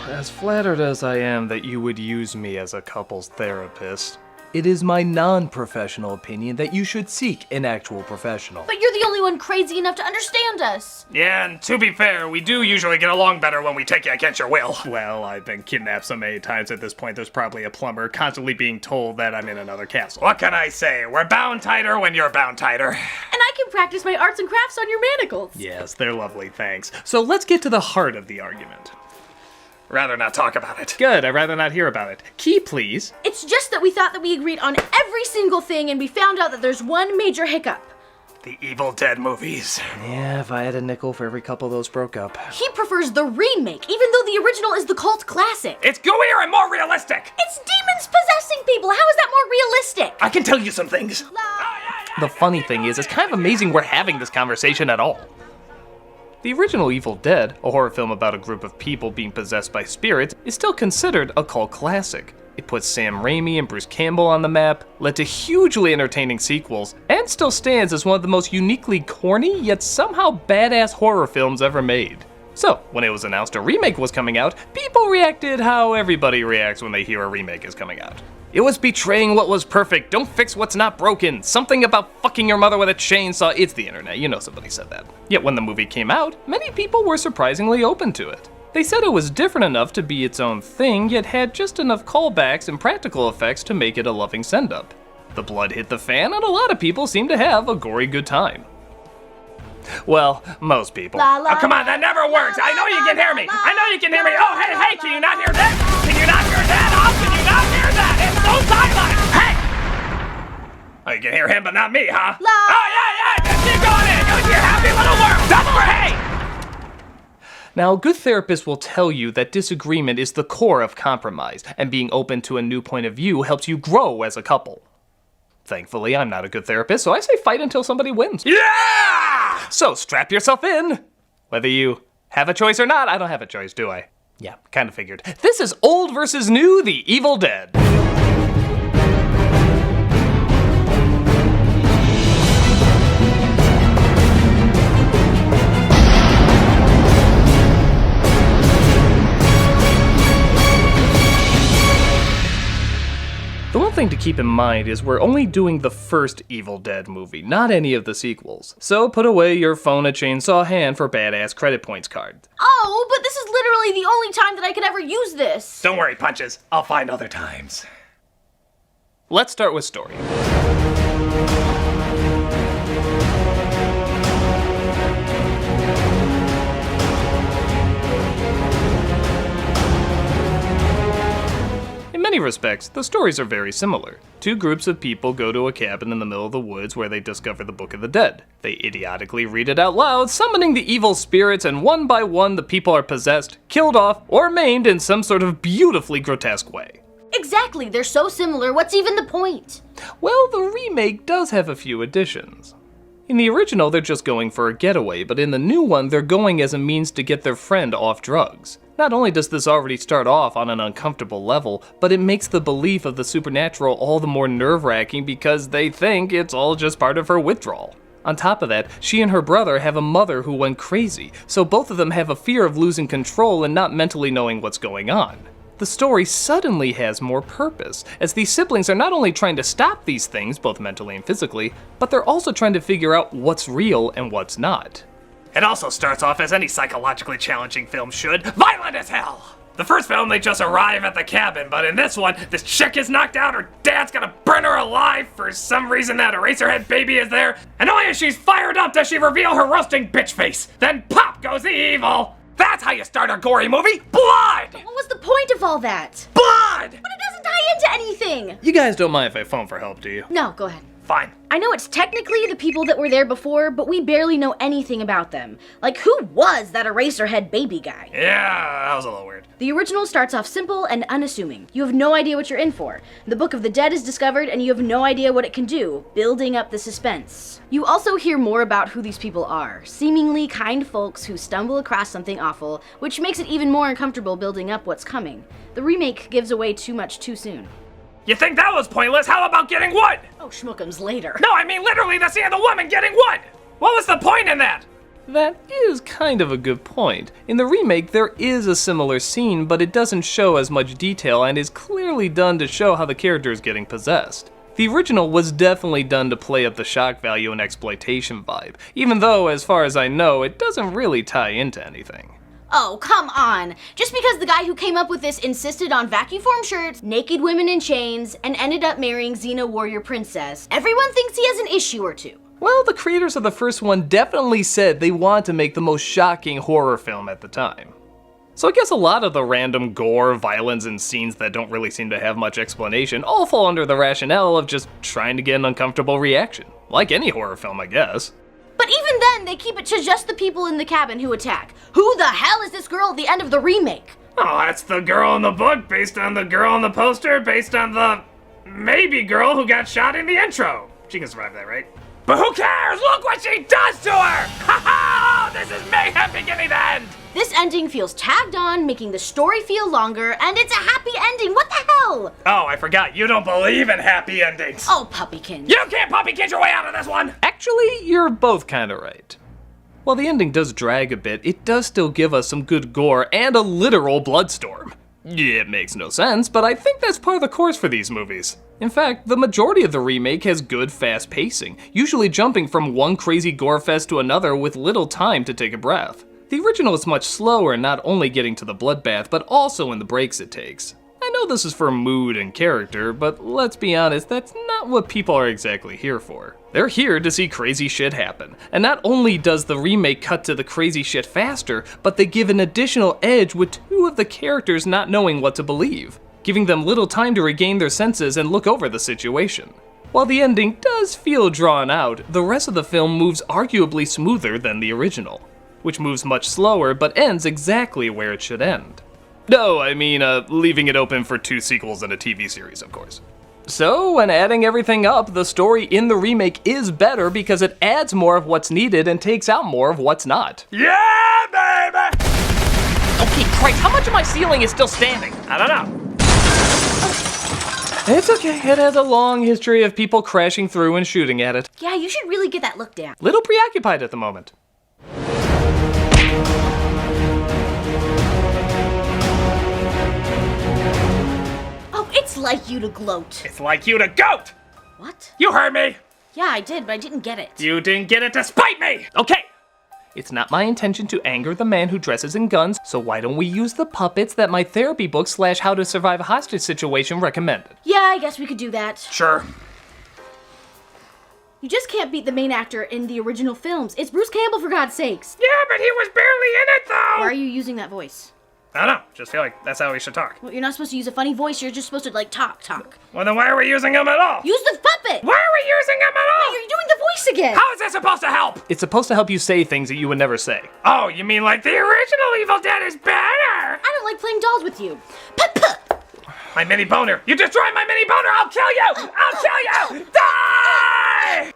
As flattered as I am that you would use me as a couples therapist, it is my non-professional opinion that you should seek an actual professional. But you're the only one crazy enough to understand us. Yeah, and to be fair, we do usually get along better when we take you against your will. Well, I've been kidnapped so many times at this point, there's probably a plumber constantly being told that I'm in another castle. What can I say? We're bound tighter when you're bound tighter. And I can practice my arts and crafts on your manacles. Yes, they're lovely, thanks. So let's get to the heart of the argument. Rather not talk about it. Good, I'd rather not hear about it. Key, please. It's just that we thought that we agreed on every single thing and we found out that there's one major hiccup. The Evil Dead movies. Yeah, if I had a nickel for every couple those broke up. He prefers the remake, even though the original is the cult classic. It's gooier and more realistic. It's demons possessing people. How is that more realistic? I can tell you some things. The funny thing is, it's kind of amazing we're having this conversation at all. The original Evil Dead, a horror film about a group of people being possessed by spirits, is still considered a cult classic. It put Sam Raimi and Bruce Campbell on the map, led to hugely entertaining sequels, and still stands as one of the most uniquely corny yet somehow badass horror films ever made. So, when it was announced a remake was coming out, people reacted how everybody reacts when they hear a remake is coming out. It was betraying what was perfect, don't fix what's not broken, something about fucking your mother with a chainsaw, it's the internet, you know somebody said that. Yet when the movie came out, many people were surprisingly open to it. They said it was different enough to be its own thing, yet had just enough callbacks and practical effects to make it a loving send-up. The blood hit the fan, and a lot of people seemed to have a gory good time. Well, most people. Oh, come on, that never works. I know you can hear me. I know you can hear me. Oh, hey, can you not hear that? Can you not hear that? Oh, can you not hear that? It's so silent. Hey! Oh, you can hear him, but not me, huh? Oh, yeah. Just keep going in. Go to your happy little world. Double hey! Now, a good therapist will tell you that disagreement is the core of compromise, and being open to a new point of view helps you grow as a couple. Thankfully, I'm not a good therapist, so I say fight until somebody wins. Yeah! So strap yourself in! Whether you have a choice or not, I don't have a choice, do I? Yeah, kinda figured. This is old versus new, The Evil Dead. The one thing to keep in mind is we're only doing the first Evil Dead movie, not any of the sequels. So put away your phone a chainsaw hand for badass credit points card. Oh, but this is literally the only time that I could ever use this. Don't worry, Punches. I'll find other times. Let's start with story. In many respects, the stories are very similar. Two groups of people go to a cabin in the middle of the woods where they discover the Book of the Dead. They idiotically read it out loud, summoning the evil spirits, and one by one the people are possessed, killed off, or maimed in some sort of beautifully grotesque way. Exactly, they're so similar, what's even the point? Well, the remake does have a few additions. In the original, they're just going for a getaway, but in the new one, they're going as a means to get their friend off drugs. Not only does this already start off on an uncomfortable level, but it makes the belief of the supernatural all the more nerve-wracking because they think it's all just part of her withdrawal. On top of that, she and her brother have a mother who went crazy, so both of them have a fear of losing control and not mentally knowing what's going on. The story suddenly has more purpose, as these siblings are not only trying to stop these things, both mentally and physically, but they're also trying to figure out what's real and what's not. It also starts off as any psychologically challenging film should, violent as hell! The first film, they just arrive at the cabin, but in this one, this chick is knocked out, her dad's gonna burn her alive, for some reason that Eraserhead baby is there, and only as she's fired up does she reveal her roasting bitch face. Then pop goes the evil! That's how you start a gory movie! Blood! What was the point of all that? Blood! But it doesn't tie into anything! You guys don't mind if I phone for help, do you? No, go ahead. Fine. I know it's technically the people that were there before, but we barely know anything about them. Like, who was that Eraserhead baby guy? Yeah, that was a little weird. The original starts off simple and unassuming. You have no idea what you're in for. The Book of the Dead is discovered and you have no idea what it can do, building up the suspense. You also hear more about who these people are, seemingly kind folks who stumble across something awful, which makes it even more uncomfortable building up what's coming. The remake gives away too much too soon. You think that was pointless? How about getting wood? Oh, schmookums later. No, I mean literally the scene of the woman getting wood! What was the point in that? That is kind of a good point. In the remake, there is a similar scene, but it doesn't show as much detail and is clearly done to show how the character is getting possessed. The original was definitely done to play up the shock value and exploitation vibe, even though, as far as I know, it doesn't really tie into anything. Oh, come on. Just because the guy who came up with this insisted on vacuum form shirts, naked women in chains, and ended up marrying Xena Warrior Princess, everyone thinks he has an issue or two. Well, the creators of the first one definitely said they wanted to make the most shocking horror film at the time. So I guess a lot of the random gore, violence, and scenes that don't really seem to have much explanation all fall under the rationale of just trying to get an uncomfortable reaction. Like any horror film, I guess. But even then, they keep it to just the people in the cabin who attack. Who the hell is this girl at the end of the remake? Oh, that's the girl in the book, based on the girl in the poster, based on the maybe girl who got shot in the intro. She can survive that, right? But who cares? Look what she does to her! Ha ha! This is mayhem beginning to end! This ending feels tagged on, making the story feel longer, and it's a happy ending. What the hell? Oh, I forgot. You don't believe in happy endings. Oh, puppykin. You can't puppykin your way out of this one! Actually, you're both kinda right. While the ending does drag a bit, it does still give us some good gore and a literal bloodstorm. Yeah, it makes no sense, but I think that's part of the course for these movies. In fact, the majority of the remake has good fast pacing, usually jumping from one crazy gore fest to another with little time to take a breath. The original is much slower, not only getting to the bloodbath, but also in the breaks it takes. I know this is for mood and character, but let's be honest, that's not what people are exactly here for. They're here to see crazy shit happen. And not only does the remake cut to the crazy shit faster, but they give an additional edge with two of the characters not knowing what to believe, giving them little time to regain their senses and look over the situation. While the ending does feel drawn out, the rest of the film moves arguably smoother than the original, which moves much slower but ends exactly where it should end. No, I mean, leaving it open for 2 sequels and a TV series, of course. So, when adding everything up, the story in the remake is better because it adds more of what's needed and takes out more of what's not. Yeah, baby! Okay, Christ, how much of my ceiling is still standing? I don't know. It's okay, it has a long history of people crashing through and shooting at it. Yeah, you should really get that looked at. Little preoccupied at the moment. It's like you to gloat. It's like you to goat! What? You heard me! Yeah, I did, but I didn't get it. You didn't get it to spite me! Okay! It's not my intention to anger the man who dresses in guns, so why don't we use the puppets that my therapy book / how to survive a hostage situation recommended? Yeah, I guess we could do that. Sure. You just can't beat the main actor in the original films. It's Bruce Campbell, for God's sakes. Yeah, but he was barely in it, though! Why are you using that voice? I don't know. Just feel like that's how we should talk. Well, you're not supposed to use a funny voice. You're just supposed to, like, talk. Well, then why are we using him at all? Use the puppet! Why are we using him at all? Hey, you're doing the voice again! How is that supposed to help? It's supposed to help you say things that you would never say. Oh, you mean like the original Evil Dead is better? I don't like playing dolls with you. Puh-puh! My mini boner. You destroyed my mini boner! I'll kill you! I'll kill you! Die!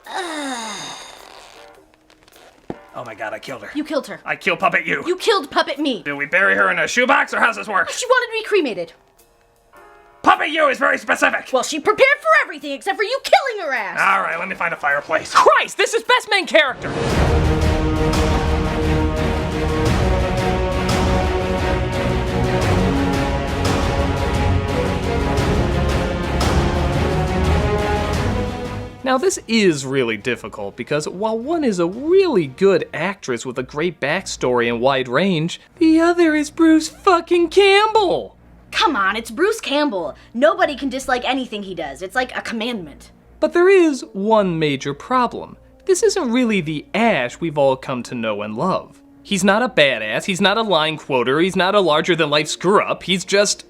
Oh my god, I killed her. You killed her. I kill puppet you. You killed Puppet me. Do we bury her in a shoebox or how's this work? She wanted to be cremated. Puppet you is very specific. Well, she prepared for everything except for you killing her ass. Alright, let me find a fireplace. Christ, this is best main character! Now this is really difficult because while one is a really good actress with a great backstory and wide range, the other is Bruce fucking Campbell! Come on, it's Bruce Campbell. Nobody can dislike anything he does. It's like a commandment. But there is one major problem. This isn't really the Ash we've all come to know and love. He's not a badass, he's not a line quoter, he's not a larger-than-life screw-up, he's just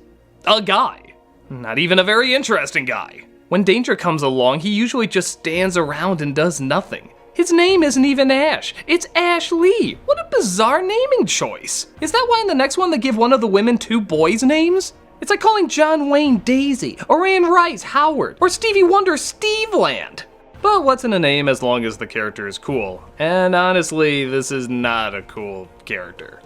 a guy. Not even a very interesting guy. When danger comes along, he usually just stands around and does nothing. His name isn't even Ash, it's Ash Lee. What a bizarre naming choice. Is that why in the next one they give one of the women 2 boys' names? It's like calling John Wayne Daisy, or Anne Rice Howard, or Stevie Wonder Steve Land. But what's in a name as long as the character is cool? And honestly, this is not a cool character.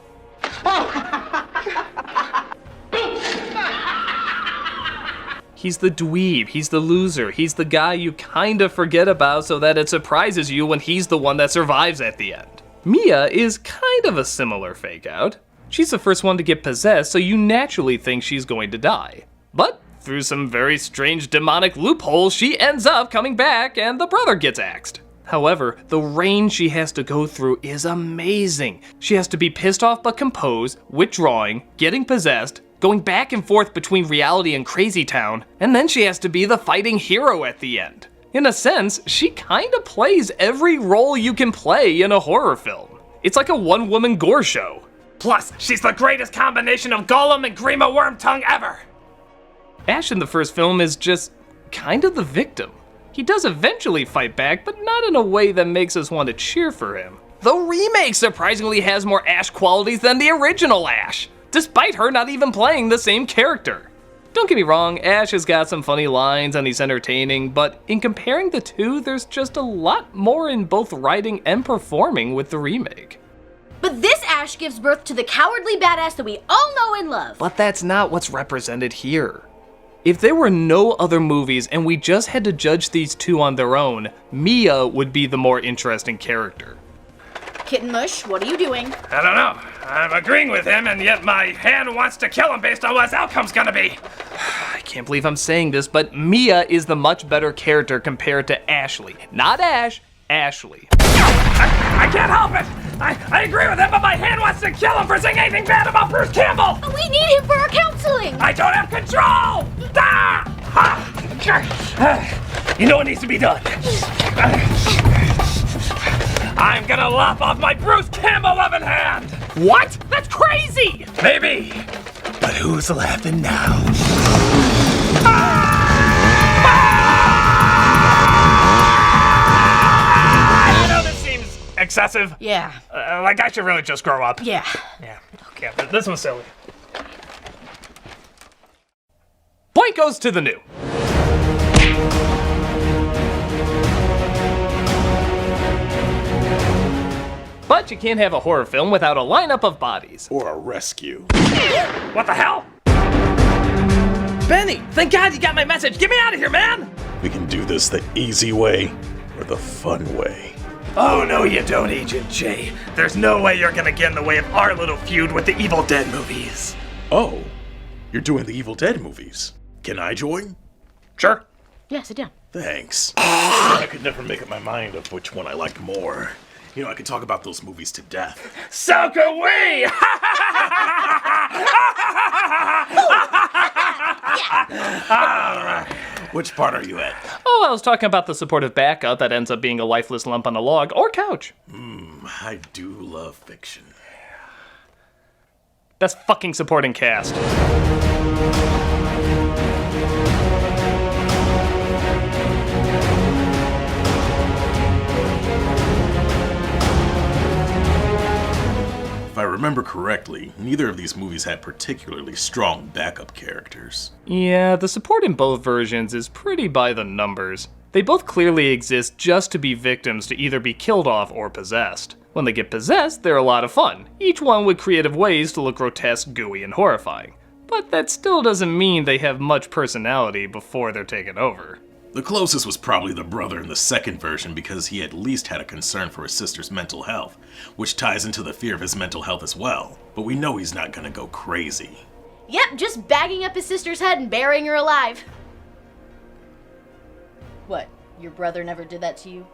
He's the dweeb, he's the loser, he's the guy you kinda forget about so that it surprises you when he's the one that survives at the end. Mia is kind of a similar fake out. She's the first one to get possessed, so you naturally think she's going to die. But through some very strange demonic loopholes, she ends up coming back and the brother gets axed. However, the range she has to go through is amazing. She has to be pissed off but composed, withdrawing, getting possessed, going back and forth between reality and crazy town, and then she has to be the fighting hero at the end. In a sense, she kinda plays every role you can play in a horror film. It's like a one-woman gore show. Plus, she's the greatest combination of Golem and Grima Wormtongue ever! Ash in the first film is just kind of the victim. He does eventually fight back, but not in a way that makes us want to cheer for him. The remake surprisingly has more Ash qualities than the original Ash, despite her not even playing the same character. Don't get me wrong, Ash has got some funny lines and he's entertaining, but in comparing the two, there's just a lot more in both writing and performing with the remake. But this Ash gives birth to the cowardly badass that we all know and love. But that's not what's represented here. If there were no other movies and we just had to judge these two on their own, Mia would be the more interesting character. Kitten Mush, what are you doing? I don't know. I'm agreeing with him, and yet my hand wants to kill him based on what his outcome's gonna be. I can't believe I'm saying this, but Mia is the much better character compared to Ashley. Not Ash, Ashley. I can't help it! I agree with him, but my hand wants to kill him for saying anything bad about Bruce Campbell! We need him for our counseling! I don't have control! Ah! Ah! You know what needs to be done? I'm gonna lop off my Bruce Campbell loving hand! What? That's crazy! Maybe, but who's laughing now? I know this seems excessive. Yeah. Like I should really just grow up. Yeah. Yeah. Okay, but this one's silly. Point goes to the new. But you can't have a horror film without a lineup of bodies. Or a rescue. What the hell? Benny, thank God you got my message. Get me out of here, man! We can do this the easy way or the fun way. Oh, no, you don't, Agent J. There's no way you're gonna get in the way of our little feud with the Evil Dead movies. Oh, you're doing the Evil Dead movies. Can I join? Sure. Yeah, sit down. Thanks. I could never make up my mind of which one I liked more. You know, I could talk about those movies to death. So could we! Which part are you at? Oh, I was talking about the supportive backup that ends up being a lifeless lump on a log or couch. I do love fiction. Best fucking supporting cast. If I remember correctly, neither of these movies had particularly strong backup characters. Yeah, the support in both versions is pretty by the numbers. They both clearly exist just to be victims to either be killed off or possessed. When they get possessed, they're a lot of fun, each one with creative ways to look grotesque, gooey, and horrifying. But that still doesn't mean they have much personality before they're taken over. The closest was probably the brother in the second version because he at least had a concern for his sister's mental health, which ties into the fear of his mental health as well. But we know he's not gonna go crazy. Yep, just bagging up his sister's head and burying her alive. What, your brother never did that to you?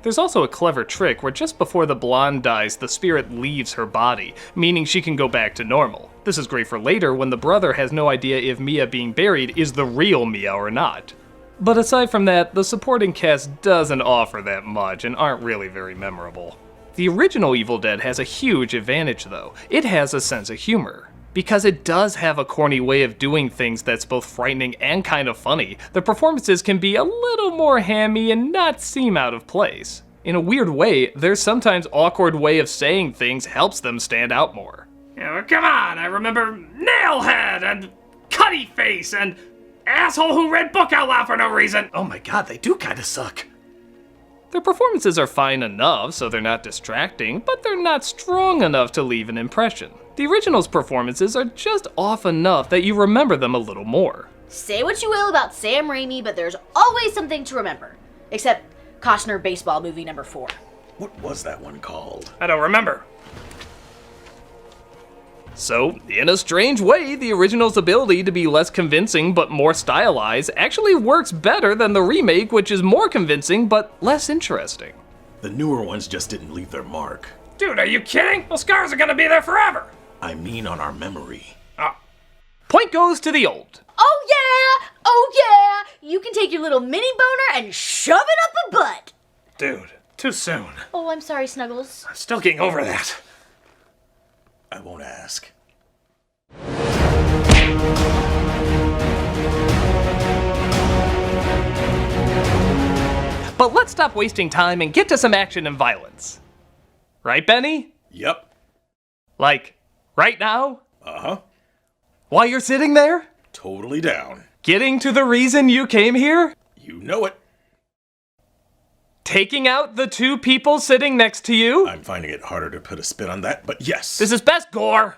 There's also a clever trick where just before the blonde dies, the spirit leaves her body, meaning she can go back to normal. This is great for later when the brother has no idea if Mia being buried is the real Mia or not. But aside from that, the supporting cast doesn't offer that much and aren't really very memorable. The original Evil Dead has a huge advantage though. It has a sense of humor. Because it does have a corny way of doing things that's both frightening and kind of funny, the performances can be a little more hammy and not seem out of place. In a weird way, their sometimes awkward way of saying things helps them stand out more. Yeah, well, come on, I remember Nailhead and Cutty Face and Asshole Who Read Book Out Loud for no reason. Oh my god, they do kinda suck. Their performances are fine enough, so they're not distracting, but they're not strong enough to leave an impression. The original's performances are just off enough that you remember them a little more. Say what you will about Sam Raimi, but there's always something to remember. Except Costner baseball movie number 4. What was that one called? I don't remember. So, in a strange way, the original's ability to be less convincing but more stylized actually works better than the remake, which is more convincing but less interesting. The newer ones just didn't leave their mark. Dude, are you kidding? Those scars are gonna be there forever. I mean on our memory. Point goes to the old. Oh yeah! Oh yeah! You can take your little mini boner and shove it up a butt! Dude, too soon. Oh, I'm sorry, Snuggles. I'm still getting over that. I won't ask. But let's stop wasting time and get to some action and violence. Right, Benny? Yep. Like, right now? Uh-huh. While you're sitting there? Totally down. Getting to the reason you came here? You know it. Taking out the 2 people sitting next to you? I'm finding it harder to put a spin on that, but yes. This is best gore!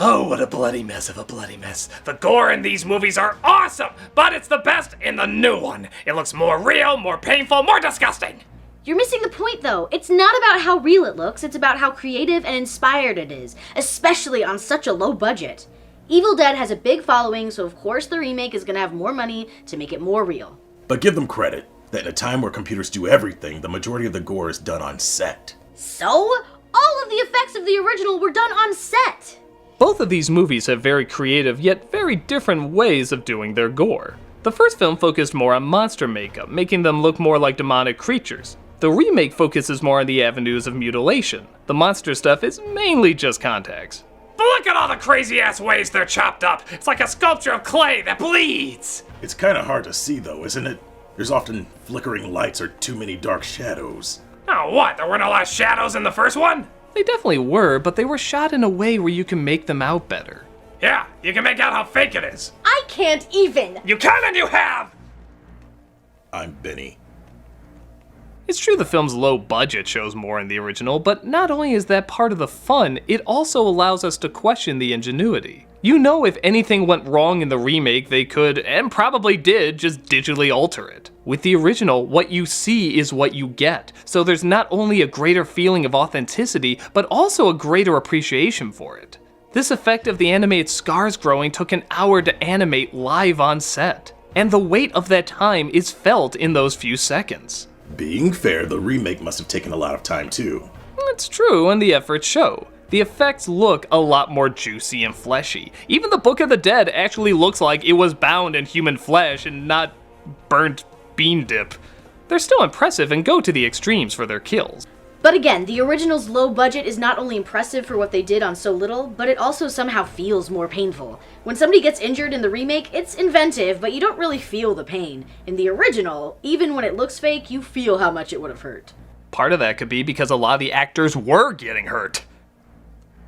Oh, what a bloody mess of a bloody mess. The gore in these movies are awesome, but it's the best in the new one. It looks more real, more painful, more disgusting. You're missing the point, though. It's not about how real it looks, it's about how creative and inspired it is, especially on such a low budget. Evil Dead has a big following, so of course the remake is gonna have more money to make it more real. But give them credit, that in a time where computers do everything, the majority of the gore is done on set. So, all of the effects of the original were done on set. Both of these movies have very creative yet very different ways of doing their gore. The first film focused more on monster makeup, making them look more like demonic creatures. The remake focuses more on the avenues of mutilation. The monster stuff is mainly just contacts. But look at all the crazy ass ways they're chopped up. It's like a sculpture of clay that bleeds. It's kind of hard to see though, isn't it? There's often flickering lights or too many dark shadows. Oh, what? There weren't a lot of shadows in the first one? They definitely were, but they were shot in a way where you can make them out better. Yeah, you can make out how fake it is. I can't even. You can and you have! I'm Benny. It's true the film's low budget shows more in the original, but not only is that part of the fun, it also allows us to question the ingenuity. You know if anything went wrong in the remake, they could, and probably did, just digitally alter it. With the original, what you see is what you get, so there's not only a greater feeling of authenticity, but also a greater appreciation for it. This effect of the animated scars growing took an hour to animate live on set, and the weight of that time is felt in those few seconds. Being fair, the remake must have taken a lot of time too. It's true, and the efforts show. The effects look a lot more juicy and fleshy. Even the Book of the Dead actually looks like it was bound in human flesh and not burnt bean dip. They're still impressive and go to the extremes for their kills. But again, the original's low budget is not only impressive for what they did on so little, but it also somehow feels more painful. When somebody gets injured in the remake, it's inventive, but you don't really feel the pain. In the original, even when it looks fake, you feel how much it would have hurt. Part of that could be because a lot of the actors were getting hurt.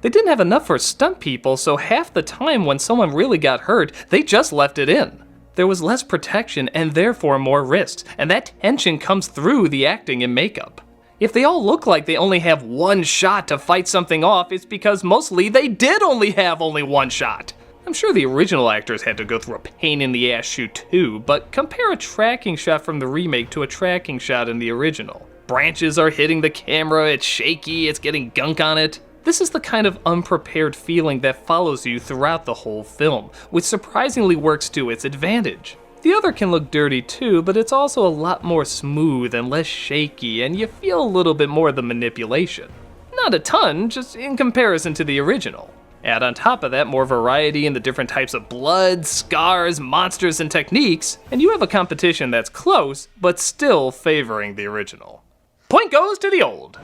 They didn't have enough for stunt people, so half the time when someone really got hurt, they just left it in. There was less protection and therefore more risks, and that tension comes through the acting and makeup. If they all look like they only have one shot to fight something off, it's because mostly they did only have one shot. I'm sure the original actors had to go through a pain-in-the-ass shoot too, but compare a tracking shot from the remake to a tracking shot in the original. Branches are hitting the camera, it's shaky, it's getting gunk on it. This is the kind of unprepared feeling that follows you throughout the whole film, which surprisingly works to its advantage. The other can look dirty too, but it's also a lot more smooth and less shaky, and you feel a little bit more of the manipulation. Not a ton, just in comparison to the original. Add on top of that more variety in the different types of blood, scars, monsters, and techniques, and you have a competition that's close, but still favoring the original. Point goes to the old.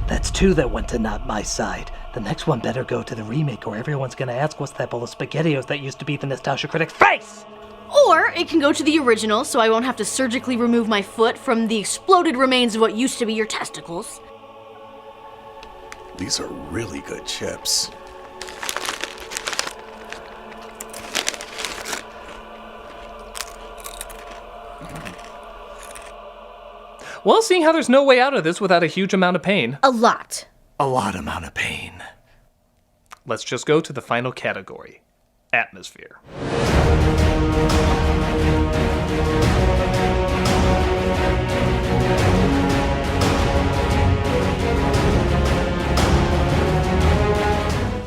That's two that went to not my side. The next one better go to the remake, or everyone's gonna ask what's that bowl of SpaghettiOs that used to be the nostalgia critic's face! Or it can go to the original, so I won't have to surgically remove my foot from the exploded remains of what used to be your testicles. These are really good chips. Well, seeing how there's no way out of this without a huge amount of pain. A lot. A lot amount of pain. Let's just go to the final category. Atmosphere.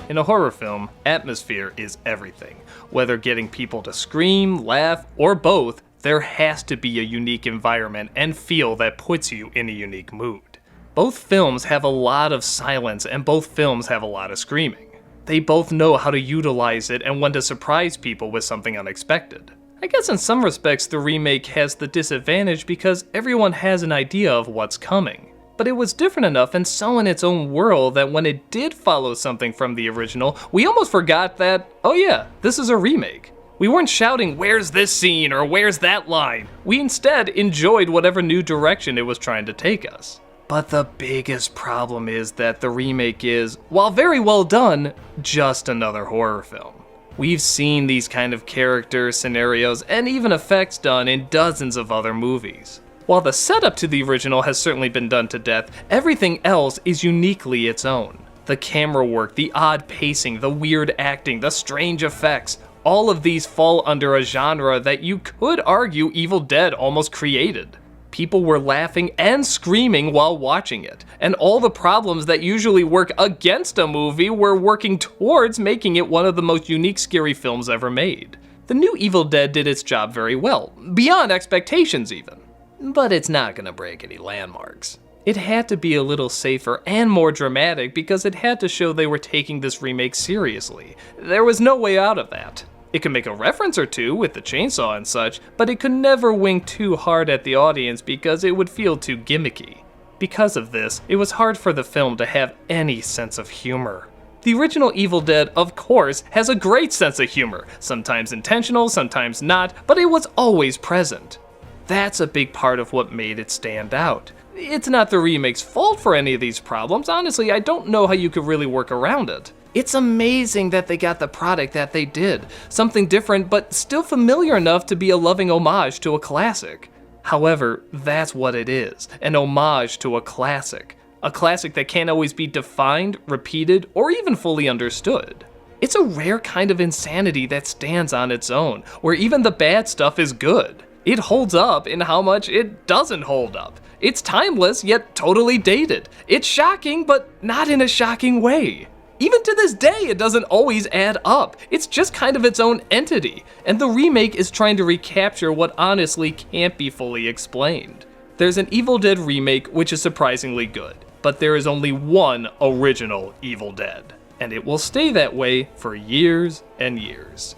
In a horror film, atmosphere is everything. Whether getting people to scream, laugh, or both, there has to be a unique environment and feel that puts you in a unique mood. Both films have a lot of silence and both films have a lot of screaming. They both know how to utilize it and when to surprise people with something unexpected. I guess in some respects the remake has the disadvantage because everyone has an idea of what's coming. But it was different enough and so in its own world that when it did follow something from the original, we almost forgot that, oh yeah, this is a remake. We weren't shouting, where's this scene or where's that line? We instead enjoyed whatever new direction it was trying to take us. But the biggest problem is that the remake is, while very well done, just another horror film. We've seen these kind of characters, scenarios, and even effects done in dozens of other movies. While the setup to the original has certainly been done to death, everything else is uniquely its own. The camera work, the odd pacing, the weird acting, the strange effects, all of these fall under a genre that you could argue Evil Dead almost created. People were laughing and screaming while watching it, and all the problems that usually work against a movie were working towards making it one of the most unique scary films ever made. The new Evil Dead did its job very well, beyond expectations even. But it's not gonna break any landmarks. It had to be a little safer and more dramatic because it had to show they were taking this remake seriously. There was no way out of that. It could make a reference or two with the chainsaw and such, but it could never wink too hard at the audience because it would feel too gimmicky. Because of this, it was hard for the film to have any sense of humor. The original Evil Dead, of course, has a great sense of humor, sometimes intentional, sometimes not, but it was always present. That's a big part of what made it stand out. It's not the remake's fault for any of these problems. Honestly, I don't know how you could really work around it. It's amazing that they got the product that they did. Something different, but still familiar enough to be a loving homage to a classic. However, that's what it is, an homage to a classic. A classic that can't always be defined, repeated, or even fully understood. It's a rare kind of insanity that stands on its own, where even the bad stuff is good. It holds up in how much it doesn't hold up. It's timeless, yet totally dated. It's shocking, but not in a shocking way. Even to this day, it doesn't always add up. It's just kind of its own entity, and the remake is trying to recapture what honestly can't be fully explained. There's an Evil Dead remake which is surprisingly good, but there is only one original Evil Dead, and it will stay that way for years and years.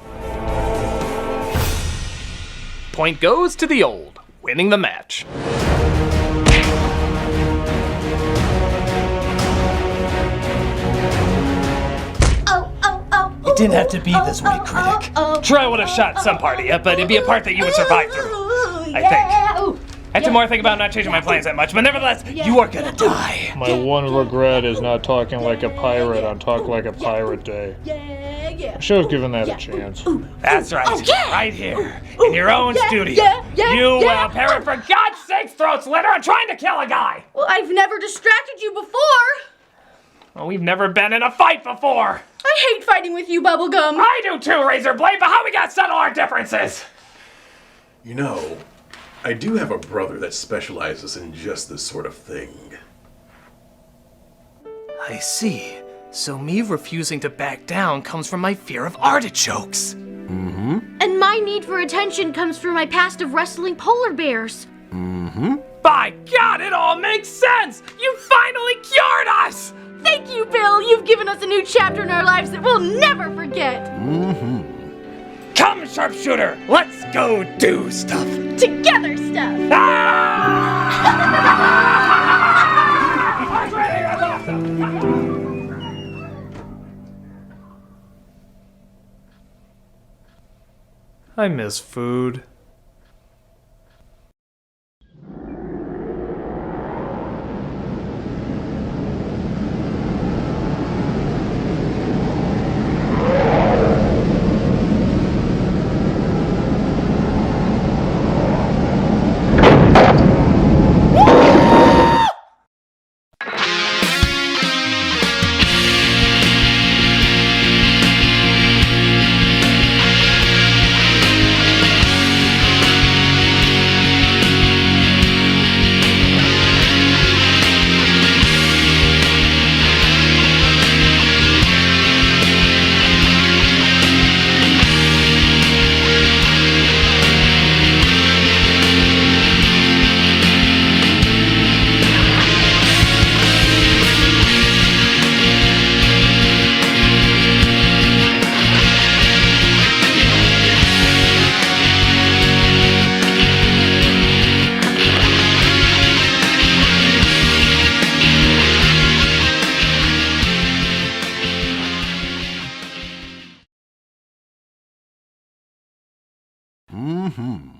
Point goes to the old, winning the match. It didn't have to be this way, critic. Troy would have shot some part of you, but it'd be a part that you would survive through, I think. After more think about not changing my plans that much, but nevertheless, you are gonna die. My one regret is not talking like a pirate on Talk Like a Pirate Day. I should have given that a chance. That's right, right here, in your own studio. You will parrot, for God's sakes, throat slitter, and trying to kill a guy! Well, I've never distracted you before. Well, we've never been in a fight before. I hate fighting with you, Bubblegum. I do too, Razorblade, but how we gotta settle our differences? You know, I do have a brother that specializes in just this sort of thing. I see. So me refusing to back down comes from my fear of artichokes. And my need for attention comes from my past of wrestling polar bears. But By God, it all makes sense! You finally cured us! Thank you, Bill! You've given us a new chapter in our lives that we'll never forget! Come, sharpshooter! Let's go do stuff! Together stuff! I miss food. Mm-hmm.